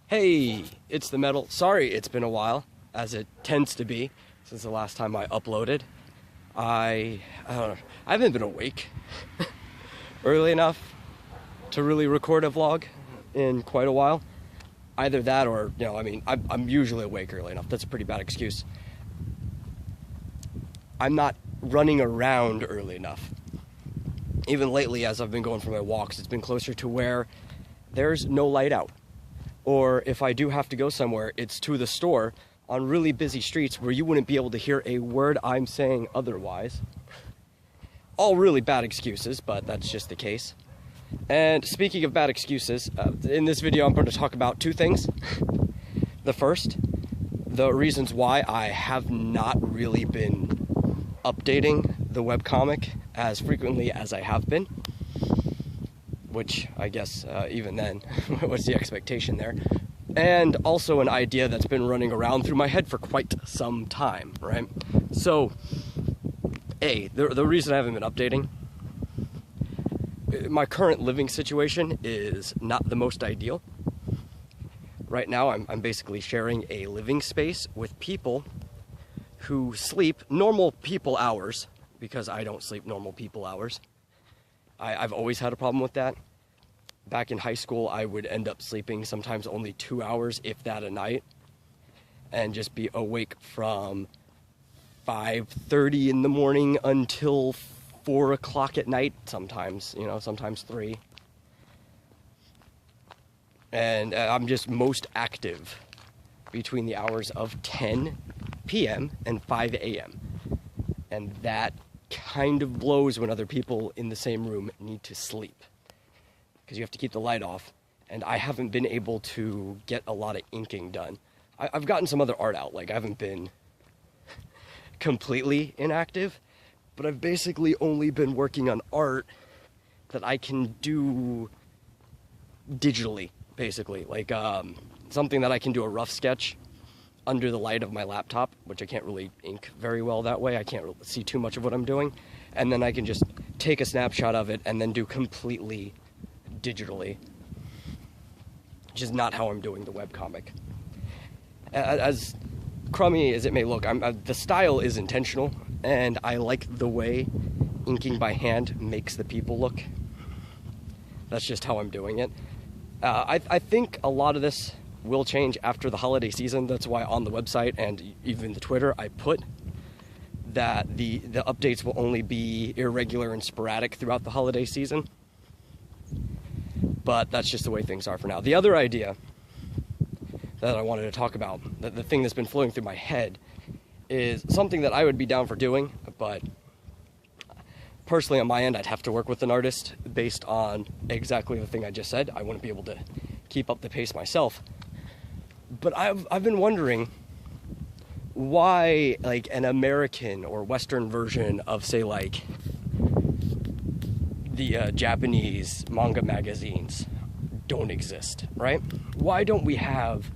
Hey, it's the metal. Sorry it's been a while, as it tends to be, since the last time I uploaded. I don't know, I haven't been awake early enough to really record a vlog in quite a while. Either that or, I'm usually awake early enough. That's a pretty bad excuse. I'm not running around early enough. Even lately, as I've been going for my walks, it's been closer to where there's no light out. Or if I do have to go somewhere, it's to the store on really busy streets where you wouldn't be able to hear a word I'm saying otherwise. All really bad excuses, but that's just the case. And speaking of bad excuses, in this video I'm going to talk about two things. The first, the reasons why I have not really been updating the webcomic as frequently as I have been. Which I guess even then was the expectation there. And also an idea that's been running around through my head for quite some time, right? So, the reason I haven't been updating, my current living situation is not the most ideal. Right now I'm basically sharing a living space with people who sleep normal people hours, because I don't sleep normal people hours. I've always had a problem with that. Back in high school, I would end up sleeping sometimes only 2 hours, if that, a night, and just be awake from 5:30 in the morning until 4 o'clock at night, sometimes 3. And I'm just most active between the hours of 10 p.m. and 5 a.m. And that kind of blows when other people in the same room need to sleep, because you have to keep the light off, and I haven't been able to get a lot of inking done. I've gotten some other art out, like I haven't been completely inactive, but I've basically only been working on art that I can do digitally, basically, like something that I can do a rough sketch under the light of my laptop, which I can't really ink very well that way. I can't really see too much of what I'm doing. And then I can just take a snapshot of it and then do completely digitally, which is not how I'm doing the webcomic. As crummy as it may look, the style is intentional, and I like the way inking by hand makes the people look. That's just how I'm doing it. I think a lot of this will change after the holiday season. That's why on the website and even the Twitter I put that the updates will only be irregular and sporadic throughout the holiday season. But that's just the way things are for now. The other idea that I wanted to talk about, the thing that's been flowing through my head, is something that I would be down for doing, but personally on my end I'd have to work with an artist based on exactly the thing I just said. I wouldn't be able to keep up the pace myself. But I've been wondering why, like, an American or Western version of, say, like, the Japanese manga magazines don't exist, right? Why don't we have,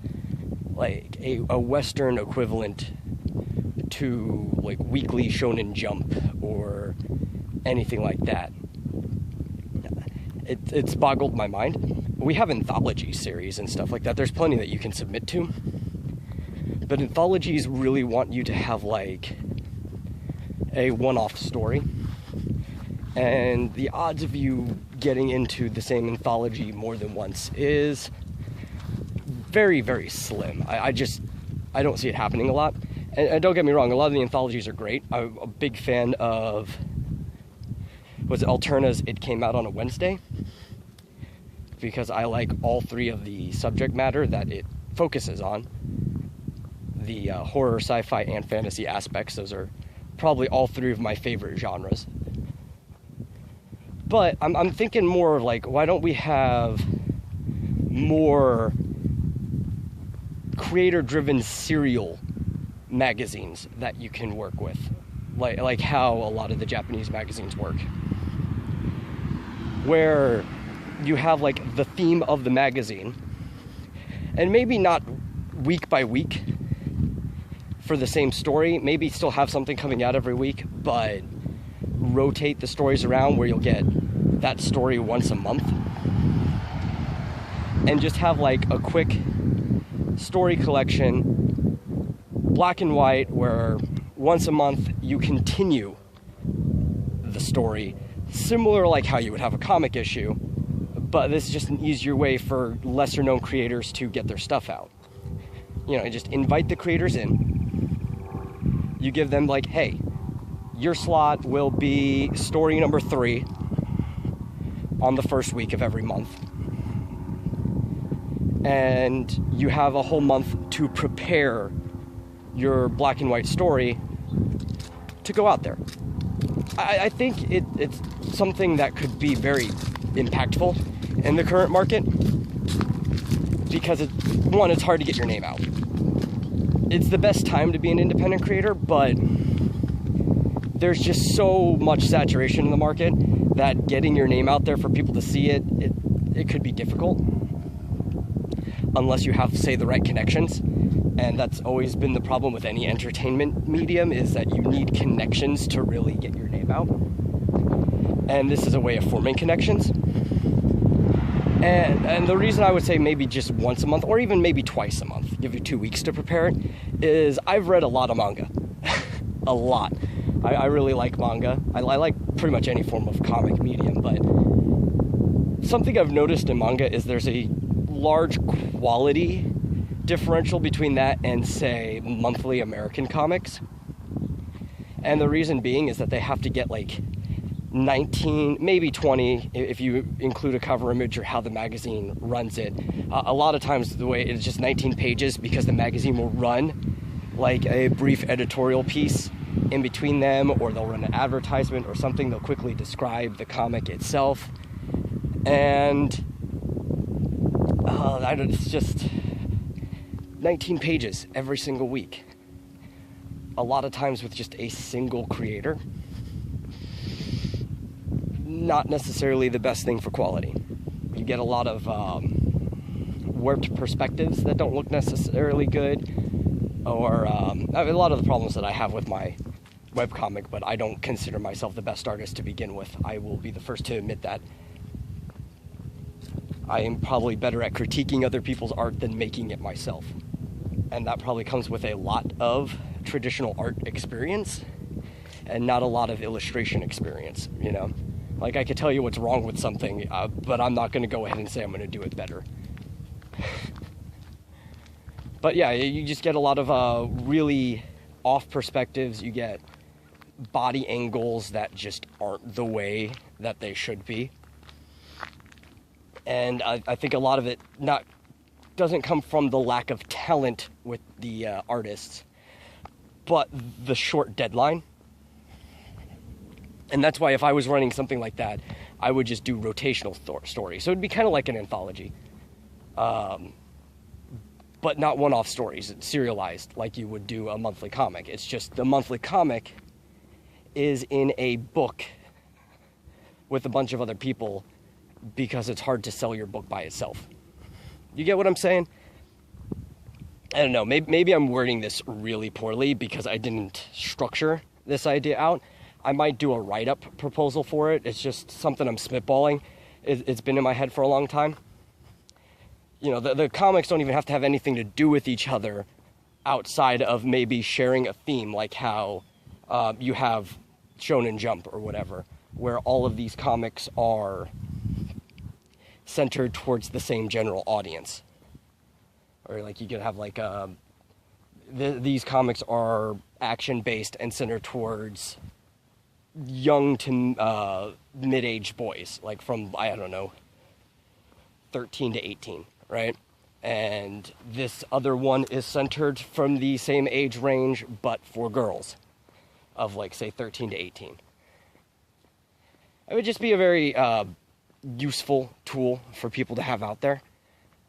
like, a Western equivalent to, like, Weekly Shonen Jump or anything like that? It's boggled my mind. We have anthology series and stuff like that. There's plenty that you can submit to. But anthologies really want you to have, like, a one-off story. And the odds of you getting into the same anthology more than once is very, very slim. I don't see it happening a lot. And don't get me wrong, a lot of the anthologies are great. I'm a big fan of, was it Alterna's It Came Out on a Wednesday? Because I like all three of the subject matter that it focuses on. The horror, sci-fi, and fantasy aspects. Those are probably all three of my favorite genres. But I'm thinking more of, like, why don't we have more creator-driven serial magazines that you can work with, like how a lot of the Japanese magazines work, where you have, like, the theme of the magazine, and maybe not week by week for the same story, maybe still have something coming out every week, but rotate the stories around where you'll get that story once a month, and just have, like, a quick story collection, black and white, where once a month you continue the story, similar like how you would have a comic issue, but this is just an easier way for lesser known creators to get their stuff out. You know, you just invite the creators in. You give them like, hey, your slot will be story number 3 on the first week of every month. And you have a whole month to prepare your black and white story to go out there. I think it's something that could be very impactful in the current market because, it's hard to get your name out. It's the best time to be an independent creator, but there's just so much saturation in the market that getting your name out there for people to see it could be difficult unless you have, say, the right connections. And that's always been the problem with any entertainment medium, is that you need connections to really get your name out. And this is a way of forming connections. And the reason I would say maybe just once a month, or even maybe twice a month, give you 2 weeks to prepare it, is I've read a lot of manga. A lot. I really like manga. I like pretty much any form of comic medium, but something I've noticed in manga is there's a large quality differential between that and, say, monthly American comics. And the reason being is that they have to get like 19, maybe 20, if you include a cover image or how the magazine runs it. A lot of times the way it's just 19 pages because the magazine will run like a brief editorial piece in between them, or they'll run an advertisement or something. They'll quickly describe the comic itself. And it's just 19 pages every single week. A lot of times with just a single creator. Not necessarily the best thing for quality. You get a lot of warped perspectives that don't look necessarily good, or a lot of the problems that I have with my webcomic, but I don't consider myself the best artist to begin with. I will be the first to admit that. I am probably better at critiquing other people's art than making it myself. And that probably comes with a lot of traditional art experience and not a lot of illustration experience, you know? Like, I could tell you what's wrong with something, but I'm not going to go ahead and say I'm going to do it better. But yeah, you just get a lot of really off perspectives. You get body angles that just aren't the way that they should be. And I think a lot of it doesn't come from the lack of talent with the artists, but the short deadline. And that's why if I was running something like that, I would just do rotational stories. So it'd be kind of like an anthology, but not one-off stories. It's serialized like you would do a monthly comic. It's just the monthly comic is in a book with a bunch of other people because it's hard to sell your book by itself. You get what I'm saying? I don't know. Maybe I'm wording this really poorly because I didn't structure this idea out. I might do a write-up proposal for it. It's just something I'm spitballing. It's been in my head for a long time. You know, the comics don't even have to have anything to do with each other outside of maybe sharing a theme, like how you have Shonen Jump or whatever, where all of these comics are centered towards the same general audience. Or like you could have like these comics are action-based and centered towards young to mid-age boys, like from, I don't know, 13 to 18, right? And this other one is centered from the same age range, but for girls of like, say, 13 to 18. It would just be a very useful tool for people to have out there.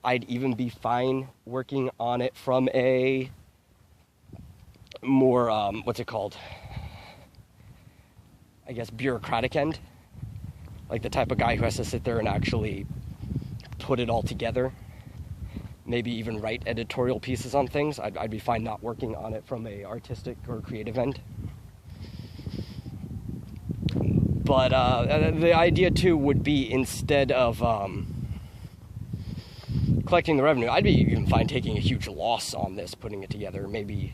I'd even be fine working on it from a more, what's it called? I guess bureaucratic end. Like the type of guy who has to sit there and actually put it all together. Maybe even write editorial pieces on things. I'd be fine not working on it from a artistic or creative end. But the idea too would be, instead of collecting the revenue. I'd be even fine taking a huge loss on this, putting it together. Maybe,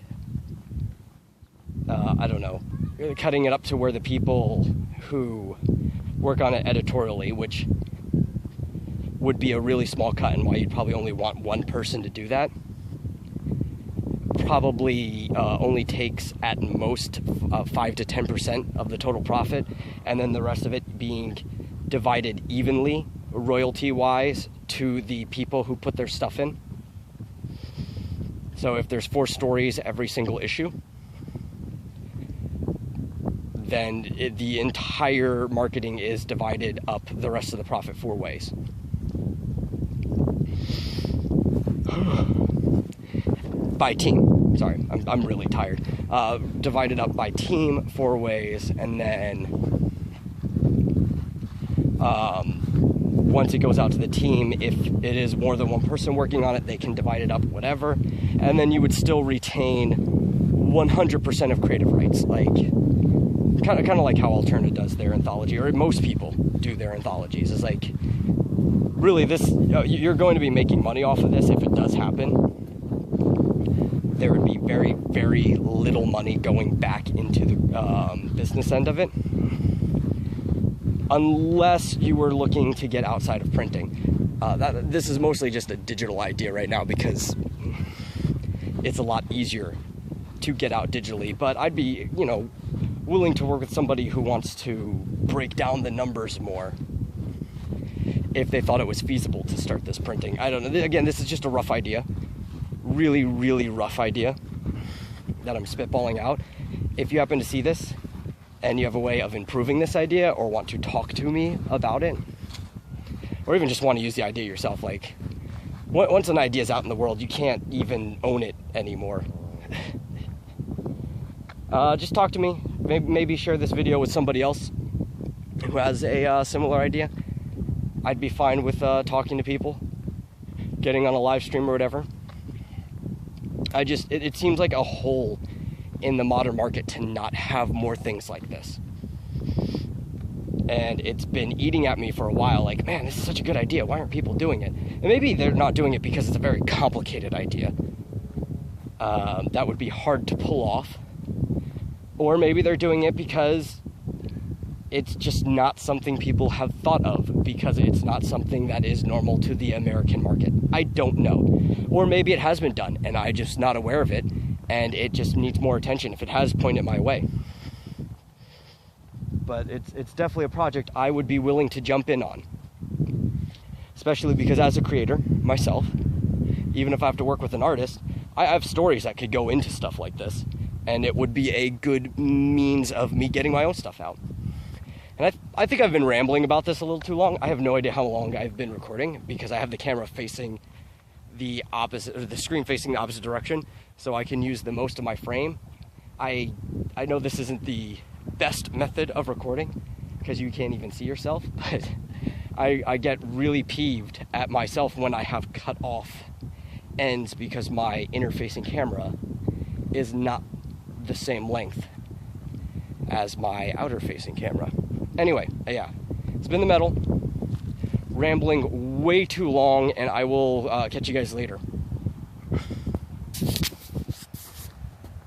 I don't know, cutting it up to where the people who work on it editorially, which would be a really small cut, and why you'd probably only want one person to do that, probably only takes at most 5 to 10% of the total profit, and then the rest of it being divided evenly, royalty-wise, to the people who put their stuff in. So if there's 4 stories every single issue, then the entire marketing is divided up the rest of the profit 4 ways. By team. Sorry, I'm really tired. Divided up by team 4 ways, and then once it goes out to the team, if it is more than one person working on it, they can divide it up, whatever, and then you would still retain 100% of creative rights, like kind of like how Alterna does their anthology, or most people do their anthologies. Is like, really, this you're going to be making money off of this if it does happen. There would be very, very little money going back into the business end of it, unless you were looking to get outside of printing. This is mostly just a digital idea right now because it's a lot easier to get out digitally, but I'd be, willing to work with somebody who wants to break down the numbers more if they thought it was feasible to start this printing. I don't know. Again, this is just a rough idea. Really, really rough idea that I'm spitballing out. If you happen to see this and you have a way of improving this idea, or want to talk to me about it, or even just want to use the idea yourself, like, once an idea is out in the world, you can't even own it anymore. Just talk to me. Maybe share this video with somebody else who has a similar idea. I'd be fine with talking to people, getting on a live stream or whatever. It seems like a hole in the modern market to not have more things like this. And it's been eating at me for a while, like, man, this is such a good idea. Why aren't people doing it? And maybe they're not doing it because it's a very complicated idea. That would be hard to pull off. Or maybe they're doing it because it's just not something people have thought of, because it's not something that is normal to the American market. I don't know. Or maybe it has been done and I'm just not aware of it, and it just needs more attention. If it has, point it my way. But it's definitely a project I would be willing to jump in on. Especially because as a creator, myself, even if I have to work with an artist, I have stories that could go into stuff like this. And it would be a good means of me getting my own stuff out. And I think I've been rambling about this a little too long. I have no idea how long I've been recording, because I have the camera facing the opposite, or the screen facing the opposite direction, so I can use the most of my frame. I know this isn't the best method of recording, because you can't even see yourself, but I get really peeved at myself when I have cut off ends because my inner-facing camera is not the same length as my outer-facing camera. Anyway, yeah, it's been the metal, rambling way too long, and I will catch you guys later.